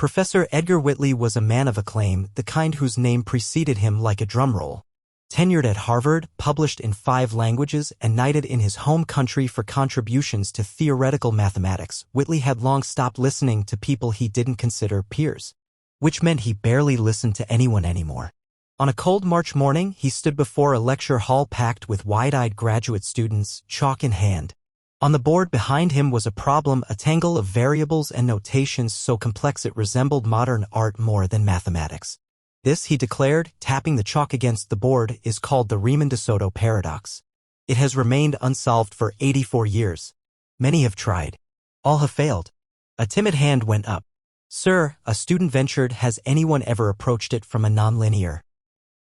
Professor Edgar Whitley was a man of acclaim, the kind whose name preceded him like a drumroll. Tenured at Harvard, published in 5 languages, and knighted in his home country for contributions to theoretical mathematics, Whitley had long stopped listening to people he didn't consider peers. Which meant he barely listened to anyone anymore. On a cold March morning, he stood before a lecture hall packed with wide-eyed graduate students, chalk in hand. On the board behind him was a problem, a tangle of variables and notations so complex it resembled modern art more than mathematics. This, he declared, tapping the chalk against the board, is called the Riemann-de Soto paradox. It has remained unsolved for 84 years. Many have tried. All have failed. A timid hand went up. Sir, a student ventured, has anyone ever approached it from a nonlinear?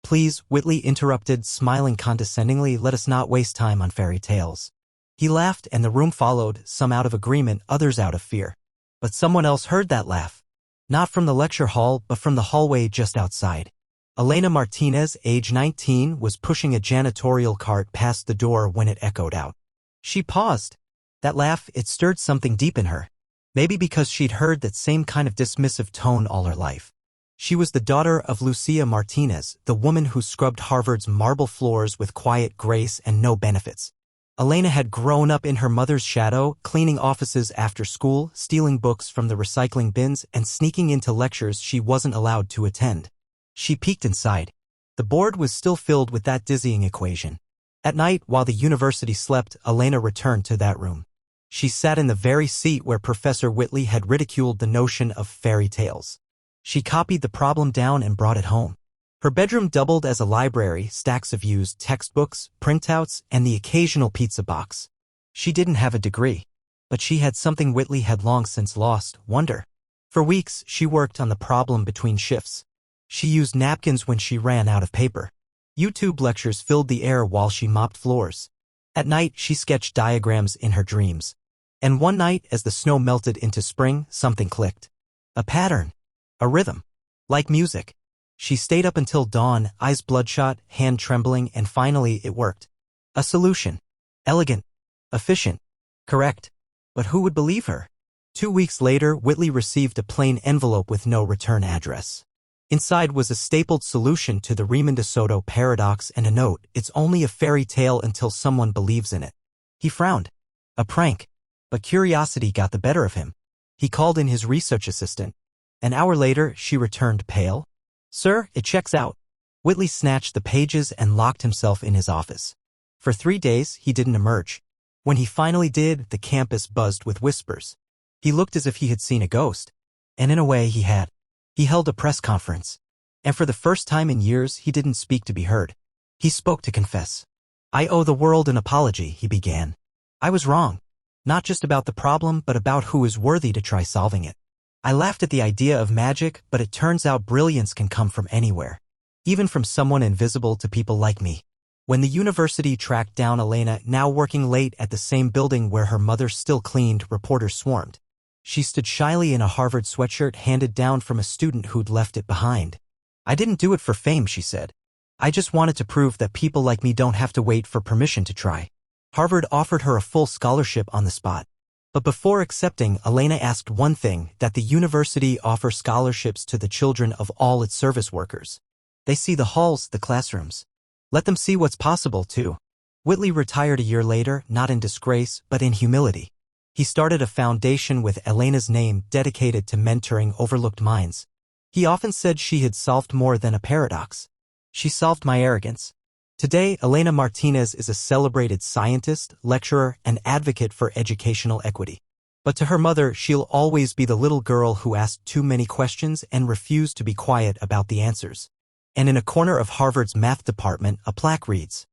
Please, Whitley interrupted, smiling condescendingly, let us not waste time on fairy tales. He laughed and the room followed, some out of agreement, others out of fear. But someone else heard that laugh. Not from the lecture hall, but from the hallway just outside. Elena Martinez, age 19, was pushing a janitorial cart past the door when it echoed out. She paused. That laugh, it stirred something deep in her. Maybe because she'd heard that same kind of dismissive tone all her life. She was the daughter of Lucia Martinez, the woman who scrubbed Harvard's marble floors with quiet grace and no benefits. Elena had grown up in her mother's shadow, cleaning offices after school, stealing books from the recycling bins, and sneaking into lectures she wasn't allowed to attend. She peeked inside. The board was still filled with that dizzying equation. At night, while the university slept, Elena returned to that room. She sat in the very seat where Professor Whitley had ridiculed the notion of fairy tales. She copied the problem down and brought it home. Her bedroom doubled as a library, stacks of used textbooks, printouts, and the occasional pizza box. She didn't have a degree, but she had something Whitley had long since lost, wonder. For weeks, she worked on the problem between shifts. She used napkins when she ran out of paper. YouTube lectures filled the air while she mopped floors. At night, she sketched diagrams in her dreams. And one night, as the snow melted into spring, something clicked. A pattern. A rhythm. Like music. She stayed up until dawn, eyes bloodshot, hand trembling, and finally it worked. A solution. Elegant. Efficient. Correct. But who would believe her? 2 weeks later, Whitley received a plain envelope with no return address. Inside was a stapled solution to the Riemann-de Soto paradox and a note, it's only a fairy tale until someone believes in it. He frowned. A prank. But curiosity got the better of him. He called in his research assistant. An hour later, she returned pale. Sir, it checks out. Whitley snatched the pages and locked himself in his office. For 3 days, he didn't emerge. When he finally did, the campus buzzed with whispers. He looked as if he had seen a ghost. And in a way, he had. He held a press conference. And for the first time in years, he didn't speak to be heard. He spoke to confess. I owe the world an apology, he began. I was wrong. Not just about the problem, but about who is worthy to try solving it. I laughed at the idea of magic, but it turns out brilliance can come from anywhere. Even from someone invisible to people like me. When the university tracked down Elena, now working late at the same building where her mother still cleaned, reporters swarmed. She stood shyly in a Harvard sweatshirt handed down from a student who'd left it behind. I didn't do it for fame, she said. I just wanted to prove that people like me don't have to wait for permission to try. Harvard offered her a full scholarship on the spot. But before accepting, Elena asked one thing, that the university offer scholarships to the children of all its service workers. They see the halls, the classrooms. Let them see what's possible, too. Whitley retired a year later, not in disgrace, but in humility. He started a foundation with Elena's name dedicated to mentoring overlooked minds. He often said she had solved more than a paradox. She solved my arrogance. Today, Elena Martinez is a celebrated scientist, lecturer, and advocate for educational equity. But to her mother, she'll always be the little girl who asked too many questions and refused to be quiet about the answers. And in a corner of Harvard's math department, a plaque reads,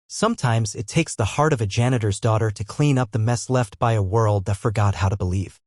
Sometimes it takes the heart of a janitor's daughter to clean up the mess left by a world that forgot how to believe.